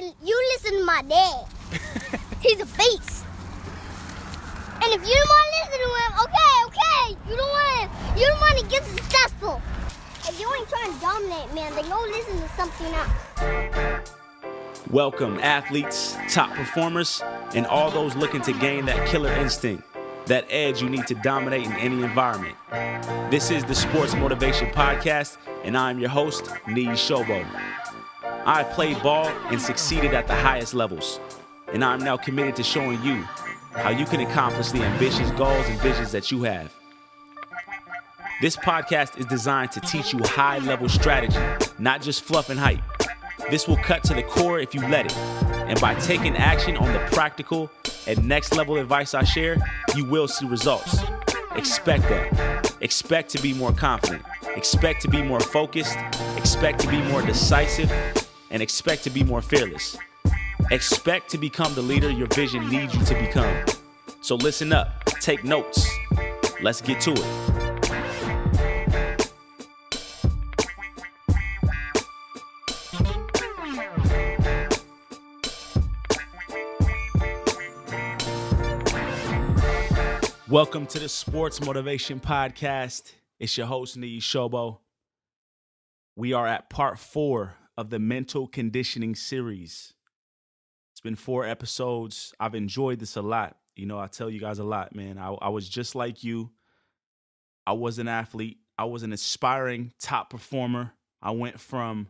listen to my dad. He's a beast. And if you don't want to listen to him, okay, you don't want to get successful. If you ain't trying to dominate, man, then go listen to something else. Welcome, athletes, top performers, and all those looking to gain that killer instinct, that edge you need to dominate in any environment. This is the Sports Motivation Podcast, and I'm your host, Niyi Sobo. I played ball and succeeded at the highest levels, and I'm now committed to showing you how you can accomplish the ambitious goals and visions that you have. This podcast is designed to teach you high-level strategy, not just fluff and hype. This will cut to the core if you let it. And by taking action on the practical and next level advice I share, you will see results. Expect that. Expect to be more confident. Expect to be more focused. Expect to be more decisive. And expect to be more fearless. Expect to become the leader your vision needs you to become. So listen up. Take notes. Let's get to it. Welcome to the Sports Motivation Podcast. It's your host, Niyi Sobo. We are at part 4 of the mental conditioning series. It's been 4 episodes. I've enjoyed this a lot. You know, I tell you guys a lot, man. I was just like you. I was an athlete. I was an aspiring top performer. I went from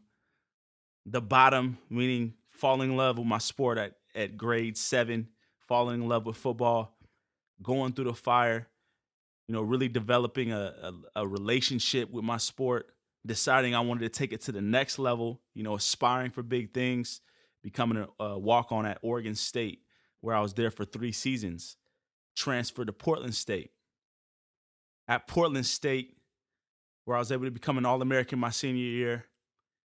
the bottom, meaning falling in love with my sport at grade 7, falling in love with football, going through the fire, you know, really developing a relationship with my sport, deciding I wanted to take it to the next level, you know, aspiring for big things, becoming a walk-on at Oregon State, where I was there for 3 seasons, transferred to Portland State. At Portland State, where I was able to become an All-American my senior year,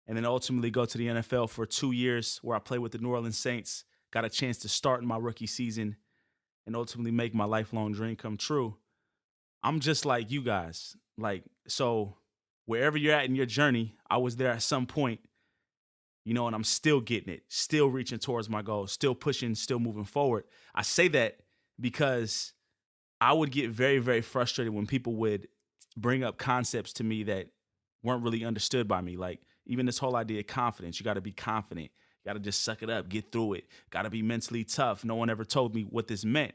and then ultimately go to the NFL for 2 years, where I played with the New Orleans Saints, got a chance to start in my rookie season, and ultimately make my lifelong dream come true. I'm just like you guys. So wherever you're at in your journey, I was there at some point, you know, and I'm still getting it, still reaching towards my goals, still pushing, still moving forward. I say that because I would get very, very frustrated when people would bring up concepts to me that weren't really understood by me. Like even this whole idea of confidence, you got to be confident. Got to just suck it up, get through it. Got to be mentally tough. No one ever told me what this meant.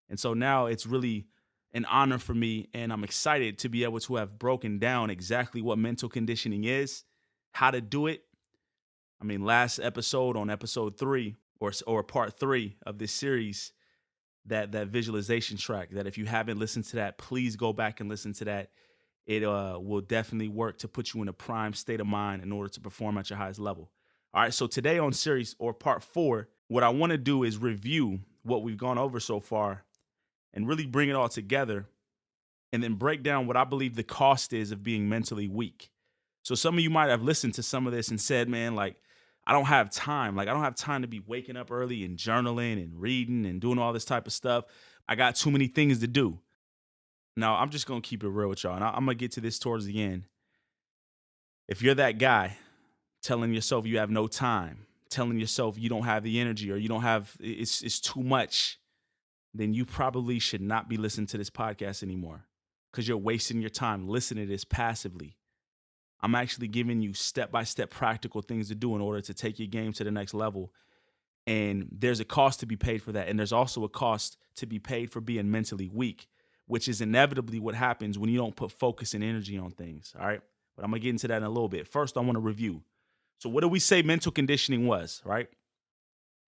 And so now it's really an honor for me, and I'm excited to be able to have broken down exactly what mental conditioning is, how to do it. I mean, last episode on episode 3 or part 3 of this series, that visualization track, that if you haven't listened to that, please go back and listen to that. It will definitely work to put you in a prime state of mind in order to perform at your highest level. All right, so today on series or part 4, what I want to do is review what we've gone over so far and really bring it all together and then break down what I believe the cost is of being mentally weak. So some of you might have listened to some of this and said, man, like, I don't have time. Like, I don't have time to be waking up early and journaling and reading and doing all this type of stuff. I got too many things to do. Now, I'm just going to keep it real with y'all, and I'm going to get to this towards the end. If you're that guy telling yourself you have no time, telling yourself you don't have the energy or you don't have, it's too much, then you probably should not be listening to this podcast anymore because you're wasting your time listening to this passively. I'm actually giving you step-by-step practical things to do in order to take your game to the next level. And there's a cost to be paid for that. And there's also a cost to be paid for being mentally weak, which is inevitably what happens when you don't put focus and energy on things. All right. But I'm going to get into that in a little bit. First, I want to review. So what did we say mental conditioning was, right?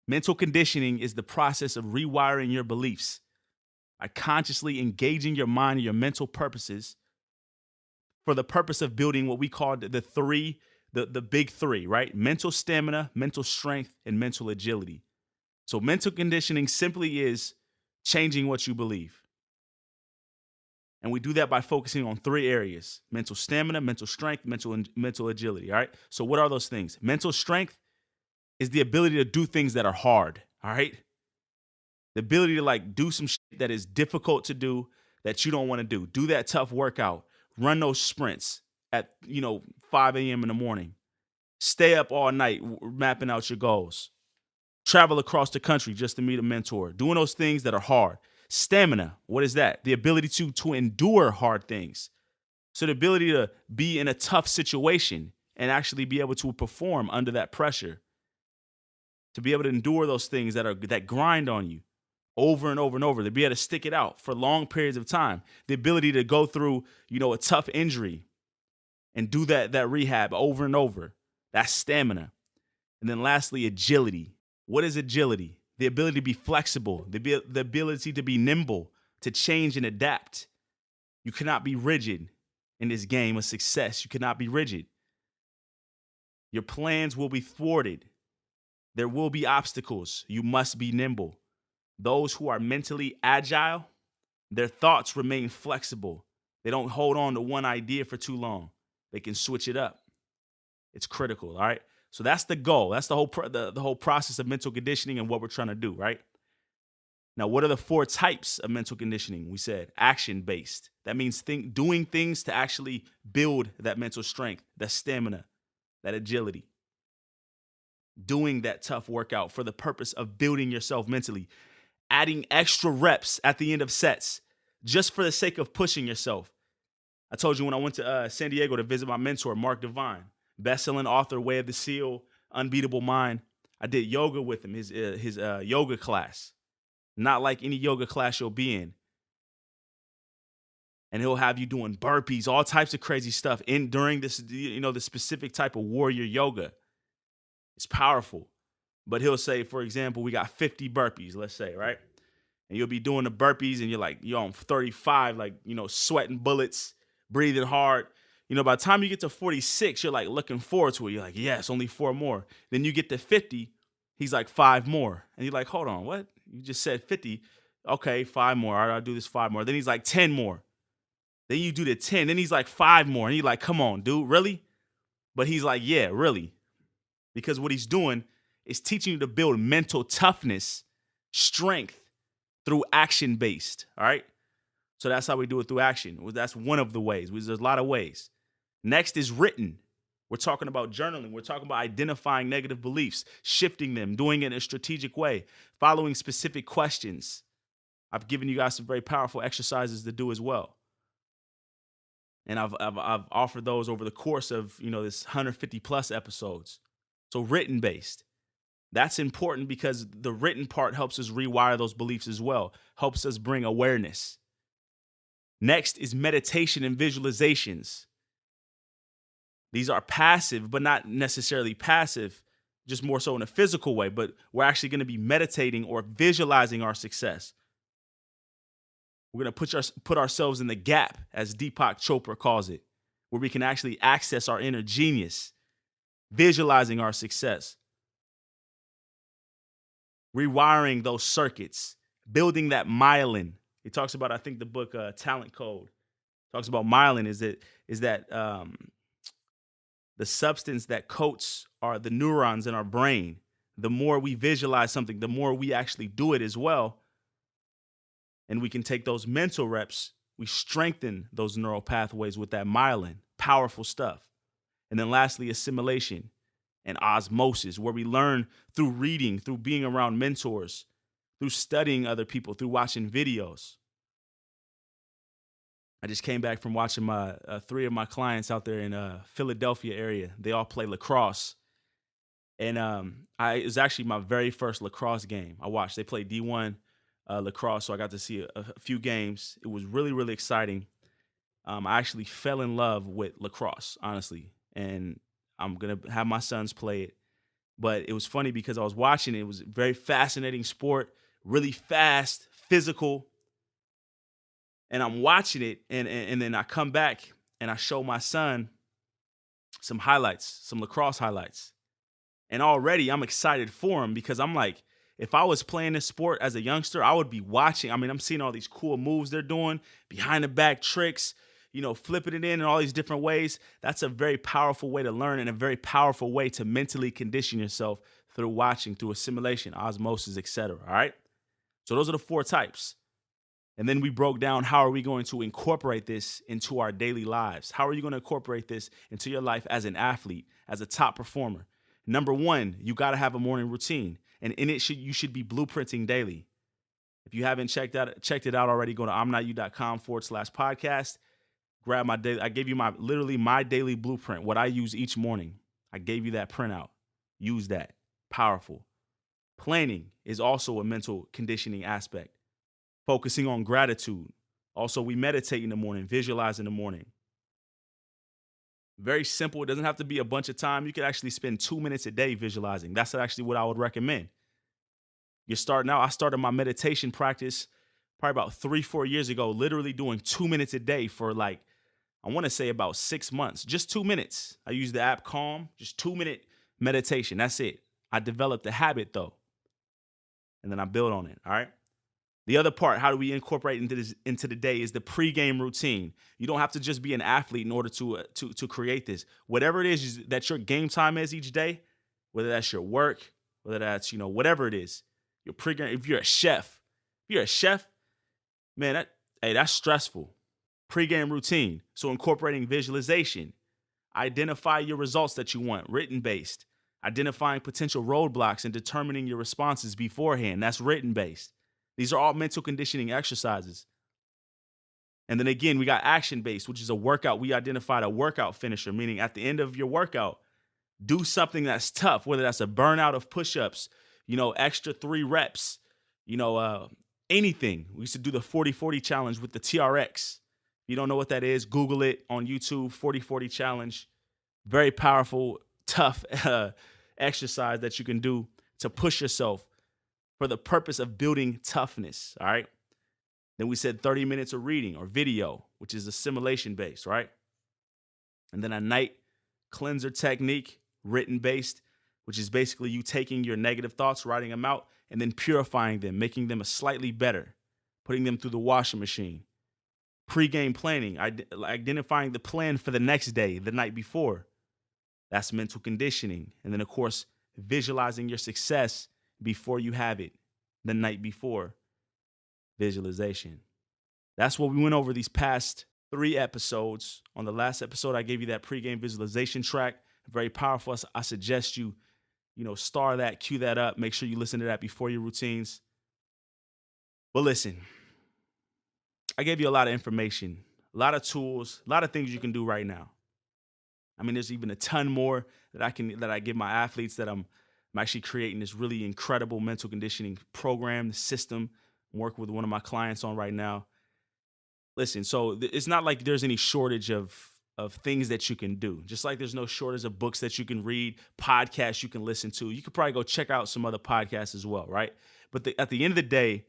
Mental conditioning is the process of rewiring your beliefs by consciously engaging your mind and your mental purposes for the purpose of building what we call the big 3, right? Mental stamina, mental strength, and mental agility. So mental conditioning simply is changing what you believe. And we do that by focusing on 3 areas: mental stamina, mental strength, mental agility. All right. So what are those things? Mental strength is the ability to do things that are hard. All right. The ability to do some shit that is difficult to do that you don't want to do. Do that tough workout. Run those sprints at 5 a.m. in the morning. Stay up all night mapping out your goals. Travel across the country just to meet a mentor. Doing those things that are hard. Stamina, what is that? The ability to endure hard things. So the ability to be in a tough situation and actually be able to perform under that pressure. To be able to endure those things that grind on you over and over and over. To be able to stick it out for long periods of time. The ability to go through, a tough injury and do that rehab over and over. That's stamina. And then lastly, agility. What is agility? The ability to be flexible, the ability to be nimble, to change and adapt. You cannot be rigid in this game of success. You cannot be rigid. Your plans will be thwarted. There will be obstacles. You must be nimble. Those who are mentally agile, their thoughts remain flexible. They don't hold on to one idea for too long. They can switch it up. It's critical, all right? So that's the goal. That's the whole process of mental conditioning and what we're trying to do, right? Now, what are the 4 types of mental conditioning? We said action-based. That means doing things to actually build that mental strength, that stamina, that agility. Doing that tough workout for the purpose of building yourself mentally. Adding extra reps at the end of sets just for the sake of pushing yourself. I told you when I went to San Diego to visit my mentor, Mark Divine, best-selling author, Way of the Seal, Unbeatable Mind. I did yoga with him, his yoga class. Not like any yoga class you'll be in. And he'll have you doing burpees, all types of crazy stuff during this, the specific type of warrior yoga. It's powerful. But he'll say, for example, we got 50 burpees, let's say, right? And you'll be doing the burpees and you're on 35, sweating bullets, breathing hard. By the time you get to 46, you're like looking forward to it. You're like, yes, only 4 more. Then you get to 50, he's like 5 more. And you're like, hold on, what? You just said 50. Okay, 5 more. All right, I'll do this 5 more. Then he's like 10 more. Then you do the 10. Then he's like 5 more. And you're like, come on, dude, really? But he's like, yeah, really. Because what he's doing is teaching you to build mental toughness, strength through action-based, all right? So that's how we do it, through action. That's one of the ways. There's a lot of ways. Next is written. We're talking about journaling. We're talking about identifying negative beliefs, shifting them, doing it in a strategic way, following specific questions. I've given you guys some very powerful exercises to do as well. And I've offered those over the course of, this 150 plus episodes. So written based. That's important because the written part helps us rewire those beliefs as well, helps us bring awareness. Next is meditation and visualizations. These are passive, but not necessarily passive, just more so in a physical way, but we're actually going to be meditating or visualizing our success. We're going to put ourselves in the gap, as Deepak Chopra calls it, where we can actually access our inner genius, visualizing our success. Rewiring those circuits, building that myelin. He talks about, I think the book Talent Code talks about myelin is that the substance that coats the neurons in our brain. The more we visualize something, the more we actually do it as well. And we can take those mental reps, we strengthen those neural pathways with that myelin. Powerful stuff. And then lastly, assimilation and osmosis, where we learn through reading, through being around mentors, through studying other people, through watching videos. I just came back from watching my 3 of my clients out there in Philadelphia area. They all play lacrosse. And it was actually my very first lacrosse game I watched. They played D1 lacrosse, so I got to see a few games. It was really, really exciting. I actually fell in love with lacrosse, honestly. And I'm going to have my sons play it. But it was funny because I was watching it. It was a very fascinating sport, really fast, physical. And I'm watching it, and then I come back and I show my son some highlights, some lacrosse highlights. And already I'm excited for him because I'm like, if I was playing this sport as a youngster, I would be watching. I mean, I'm seeing all these cool moves they're doing, behind the back tricks, flipping it in all these different ways. That's a very powerful way to learn and a very powerful way to mentally condition yourself through watching, through assimilation, osmosis, etc. All right? So those are the 4 types. And then we broke down how are we going to incorporate this into our daily lives? How are you going to incorporate this into your life as an athlete, as a top performer? Number 1, you got to have a morning routine. And in it, you should be blueprinting daily. If you haven't checked it out already, go to IMNOTYOU.com/podcast. Grab my daily. I gave you my daily blueprint, what I use each morning. I gave you that printout. Use that. Powerful. Planning is also a mental conditioning aspect. Focusing on gratitude. Also, we meditate in the morning, visualize in the morning. Very simple. It doesn't have to be a bunch of time. You could actually spend 2 minutes a day visualizing. That's actually what I would recommend. You're starting out. I started my meditation practice probably about 3-4 years ago, literally doing 2 minutes a day for I want to say about 6 months, just 2 minutes. I use the app Calm, just 2-minute meditation. That's it. I developed the habit though. And then I build on it. All right. The other part, how do we incorporate into the day, is the pregame routine. You don't have to just be an athlete in order to create this. Whatever it is that your game time is each day, whether that's your work, whether that's, whatever it is, your pregame. If you're a chef, man, that's stressful. Pregame routine. So incorporating visualization, identify your results that you want, written based, identifying potential roadblocks and determining your responses beforehand. That's written based. These are all mental conditioning exercises. And then again, we got action based, which is a workout. We identified a workout finisher, meaning at the end of your workout, do something that's tough, whether that's a burnout of push-ups, extra 3 reps, anything. We used to do the 40-40 challenge with the TRX. If you don't know what that is, Google it on YouTube, 40-40 challenge. Very powerful, tough exercise that you can do to push yourself for the purpose of building toughness, all right? Then we said 30 minutes of reading or video, which is assimilation based, right? And then a night cleanser technique, written based, which is basically you taking your negative thoughts, writing them out, and then purifying them, making them a slightly better, putting them through the washing machine. Pre-game planning, identifying the plan for the next day, the night before. That's mental conditioning. And then, of course, visualizing your success before you have it, the night before. Visualization. That's what we went over these past 3 episodes. On the last episode, I gave you that pregame visualization track. Very powerful. I suggest you, star that, cue that up. Make sure you listen to that before your routines. But listen, I gave you a lot of information, a lot of tools, a lot of things you can do right now. I mean, there's even a ton more that I give my athletes that I'm actually creating this really incredible mental conditioning program, system. I'm working with one of my clients on right now. Listen, so it's not like there's any shortage of things that you can do. Just like there's no shortage of books that you can read, podcasts you can listen to. You could probably go check out some other podcasts as well, right? But at the end of the day,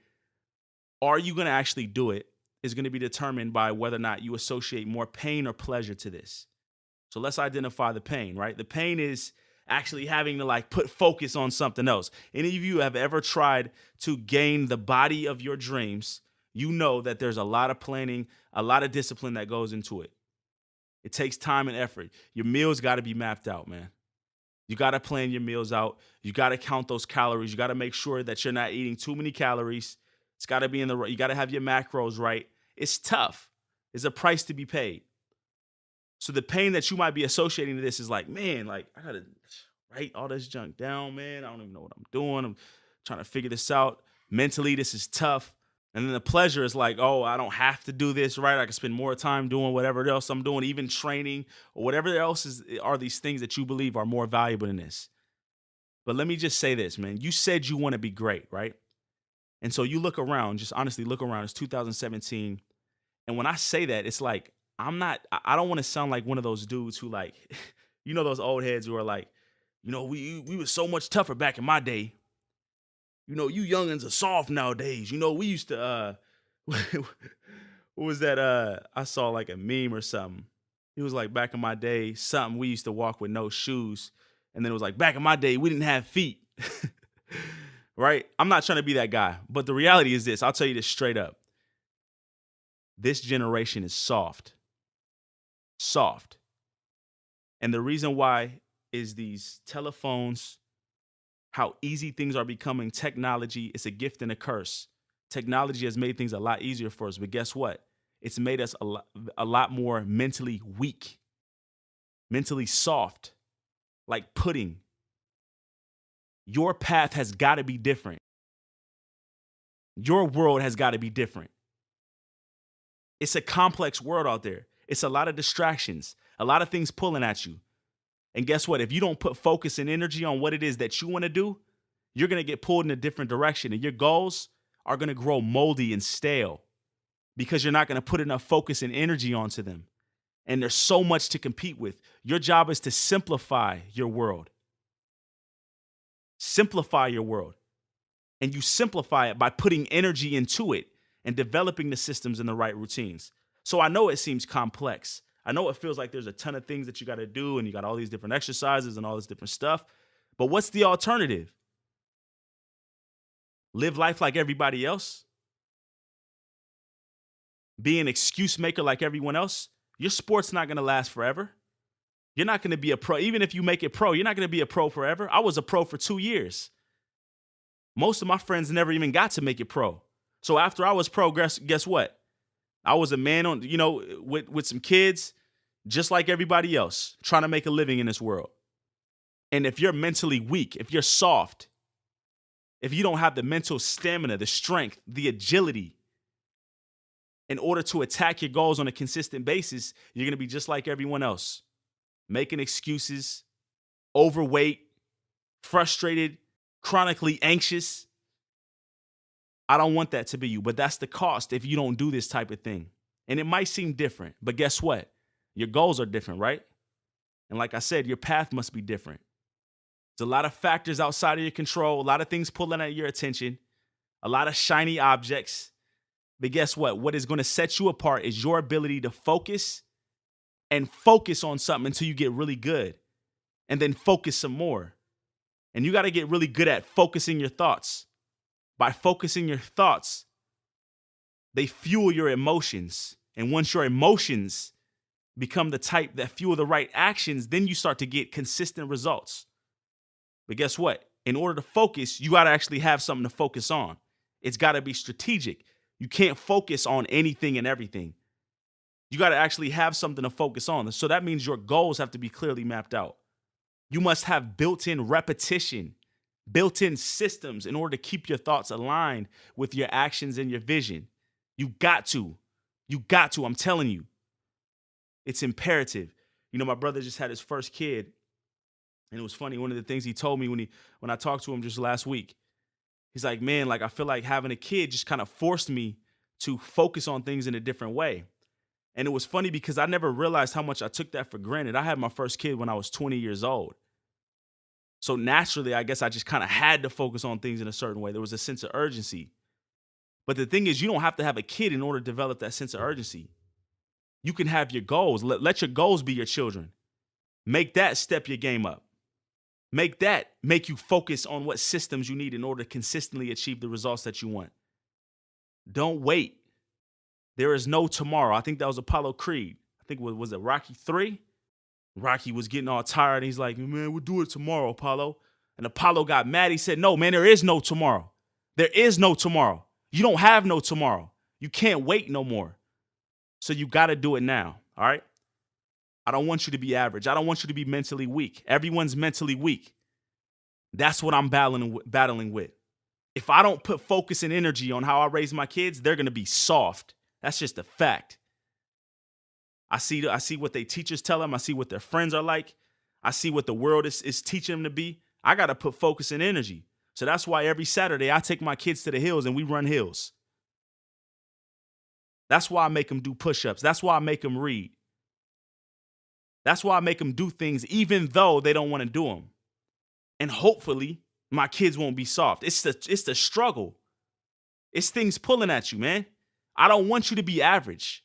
are you going to actually do it is going to be determined by whether or not you associate more pain or pleasure to this. So let's identify the pain, right? The pain is actually having to put focus on something else. Any of you have ever tried to gain the body of your dreams, you know that there's a lot of planning, a lot of discipline that goes into it. It takes time and effort. Your meals got to be mapped out, man. You got to plan your meals out. You got to count those calories. You got to make sure that you're not eating too many calories. It's got to be you got to have your macros right. It's tough. There's a price to be paid. So the pain that you might be associating to this is man, I got to write all this junk down, man. I don't even know what I'm doing. I'm trying to figure this out. Mentally, this is tough. And then the pleasure is oh, I don't have to do this, right? I can spend more time doing whatever else I'm doing, even training or whatever else are these things that you believe are more valuable than this. But let me just say this, man. You said you want to be great, right? And so you look around, just honestly look around. It's 2017. And when I say that, it's I don't want to sound like one of those dudes who those old heads who are we were so much tougher back in my day. You youngins are soft nowadays. We used to, what was that? I saw a meme or something. It was back in my day, something we used to walk with no shoes. And then it was back in my day, we didn't have feet. Right? I'm not trying to be that guy. But the reality is this. I'll tell you this straight up. This generation is soft. Soft. And the reason why is these telephones, how easy things are becoming. Technology is a gift and a curse. Technology has made things a lot easier for us, but guess what? It's made us a lot more mentally weak, mentally soft, like pudding. Your path has got to be different. Your world has got to be different. It's a complex world out there. It's a lot of distractions, a lot of things pulling at you. And guess what? If you don't put focus and energy on what it is that you want to do, you're going to get pulled in a different direction. And your goals are going to grow moldy and stale because you're not going to put enough focus and energy onto them. And there's so much to compete with. Your job is to simplify your world. Simplify your world. And you simplify it by putting energy into it and developing the systems and the right routines. So I know it seems complex. I know it feels like there's a ton of things that you got to do and you got all these different exercises and all this different stuff. But what's the alternative? Live life like everybody else? Be an excuse maker like everyone else? Your sport's not going to last forever. You're not going to be a pro. Even if you make it pro, you're not going to be a pro forever. I was a pro for 2 years. Most of my friends never even got to make it pro. So after I was pro, guess what? I was a man on, with some kids, just like everybody else, trying to make a living in this world. And if you're mentally weak, if you're soft, if you don't have the mental stamina, the strength, the agility, in order to attack your goals on a consistent basis, you're going to be just like everyone else, making excuses, overweight, frustrated, chronically anxious. I don't want that to be you, but that's the cost if you don't do this type of thing. And it might seem different, but guess what? Your goals are different, right? And like I said, your path must be different. There's a lot of factors outside of your control, a lot of things pulling at your attention, a lot of shiny objects. But guess what? What is going to set you apart is your ability to focus and focus on something until you get really good, and then focus some more. And you got to get really good at focusing your thoughts. By focusing your thoughts, they fuel your emotions. And once your emotions become the type that fuel the right actions, then you start to get consistent results. But guess what? In order to focus, you got to actually have something to focus on. It's got to be strategic. You can't focus on anything and everything. You got to actually have something to focus on. So that means your goals have to be clearly mapped out. You must have built-in repetition, built-in systems in order to keep your thoughts aligned with your actions and your vision. You got to. I'm telling you. It's imperative. My brother just had his first kid. And it was funny. One of the things he told me when I talked to him just last week, he's like, man, I feel like having a kid just kind of forced me to focus on things in a different way. And it was funny because I never realized how much I took that for granted. I had my first kid when I was 20 years old. So naturally, I guess I just kind of had to focus on things in a certain way. There was a sense of urgency. But the thing is, you don't have to have a kid in order to develop that sense of urgency. You can have your goals. Let your goals be your children. Make that step your game up. Make you focus on what systems you need in order to consistently achieve the results that you want. Don't wait. There is no tomorrow. I think that was Apollo Creed. I think was it Rocky 3? Rocky was getting all tired. And he's like, man, we'll do it tomorrow, Apollo. And Apollo got mad. He said, no, man, there is no tomorrow. There is no tomorrow. You don't have no tomorrow. You can't wait no more. So you got to do it now. All right. I don't want you to be average. I don't want you to be mentally weak. Everyone's mentally weak. That's what I'm battling with. If I don't put focus and energy on how I raise my kids, they're going to be soft. That's just a fact. I see what their teachers tell them. I see what their friends are like. I see what the world is teaching them to be. I got to put focus and energy. So that's why every Saturday I take my kids to the hills and we run hills. That's why I make them do push-ups. That's why I make them read. That's why I make them do things even though they don't want to do them. And hopefully my kids won't be soft. It's the struggle. It's things pulling at you, man. I don't want you to be average.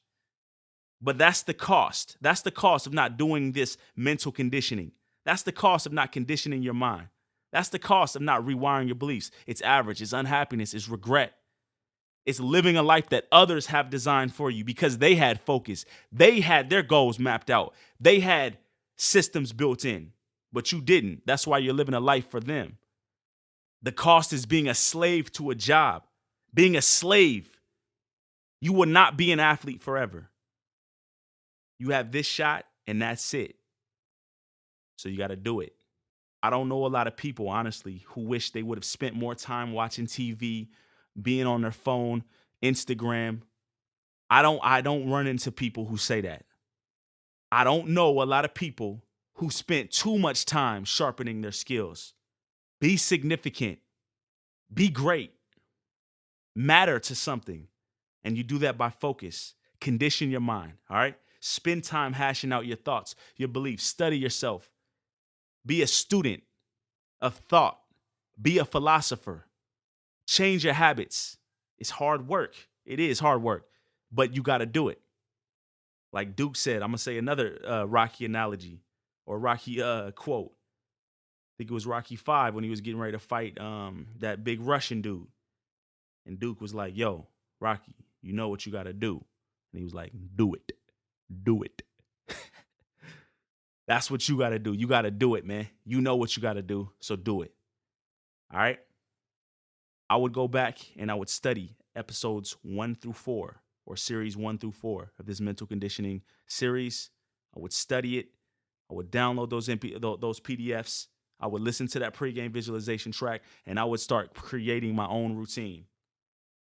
But that's the cost. That's the cost of not doing this mental conditioning. That's the cost of not conditioning your mind. That's the cost of not rewiring your beliefs. It's average. It's unhappiness. It's regret. It's living a life that others have designed for you because they had focus. They had their goals mapped out. They had systems built in, but you didn't. That's why you're living a life for them. The cost is being a slave to a job. Being a slave. You will not be an athlete forever. You have this shot and that's it. So you got to do it. I don't know a lot of people, honestly, who wish they would have spent more time watching TV, being on their phone, Instagram. I don't run into people who say that. I don't know a lot of people who spent too much time sharpening their skills. Be significant. Be great. Matter to something. And you do that by focus. Condition your mind, all right? Spend time hashing out your thoughts, your beliefs. Study yourself. Be a student of thought. Be a philosopher. Change your habits. It's hard work. It is hard work, but you got to do it. Like Duke said, I'm going to say another Rocky analogy or Rocky quote. I think it was Rocky 5 when he was getting ready to fight that big Russian dude. And Duke was like, yo, Rocky, you know what you got to do. And he was like, do it. Do it. That's what you got to do. You got to do it, man. You know what you got to do, so do it. All right? I would go back and I would study episodes 1 through 4 or series 1 through 4 of this mental conditioning series. I would study it. I would download those PDFs. I would listen to that pregame visualization track, and I would start creating my own routine.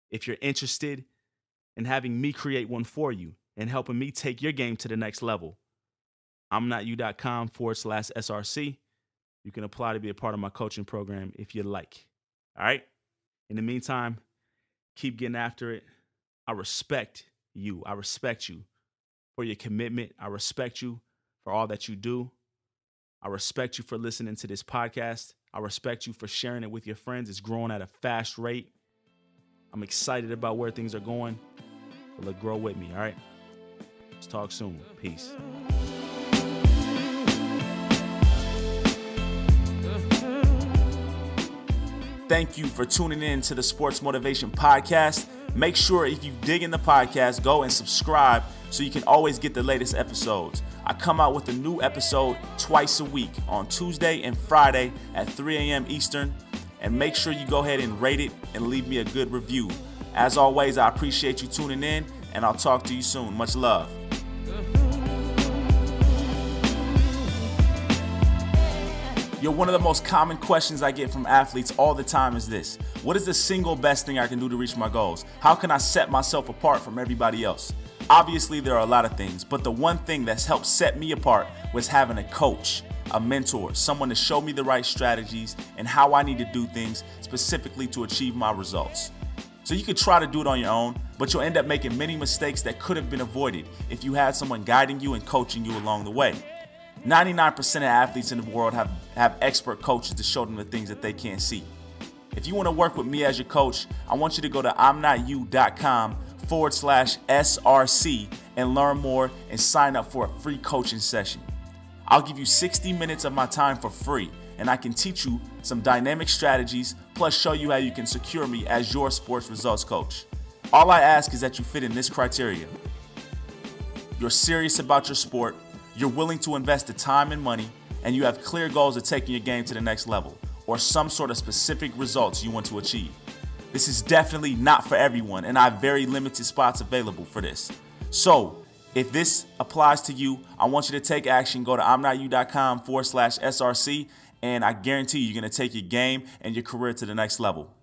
If you're interested in having me create one for you and helping me take your game to the next level, IMNOTYOU.com/SRC. You can apply to be a part of my coaching program if you like. All right? In the meantime, keep getting after it. I respect you. I respect you for your commitment. I respect you for all that you do. I respect you for listening to this podcast. I respect you for sharing it with your friends. It's growing at a fast rate. I'm excited about where things are going. So let's grow with me, all right? Let's talk soon. Peace. Thank you for tuning in to the Sports Motivation Podcast. Make sure if you dig in the podcast, go and subscribe so you can always get the latest episodes. I come out with a new episode twice a week on Tuesday and Friday at 3 a.m. Eastern. And make sure you go ahead and rate it and leave me a good review. As always, I appreciate you tuning in, and I'll talk to you soon. Much love. One of the most common questions I get from athletes all the time is this: what is the single best thing I can do to reach my goals? How can I set myself apart from everybody else? Obviously, there are a lot of things, but the one thing that's helped set me apart was having a coach, a mentor, someone to show me the right strategies and how I need to do things specifically to achieve my results. So you could try to do it on your own, but you'll end up making many mistakes that could have been avoided if you had someone guiding you and coaching you along the way. 99% of athletes in the world have expert coaches to show them the things that they can't see. If you want to work with me as your coach, I want you to go to IMNOTYOU.com/SRC and learn more and sign up for a free coaching session. I'll give you 60 minutes of my time for free, and I can teach you some dynamic strategies, plus show you how you can secure me as your sports results coach. All I ask is that you fit in this criteria. You're serious about your sport, you're willing to invest the time and money, and you have clear goals of taking your game to the next level, or some sort of specific results you want to achieve. This is definitely not for everyone, and I have very limited spots available for this. So, if this applies to you, I want you to take action. Go to IMNOTYOU.com/SRC, and I guarantee you're going to take your game and your career to the next level.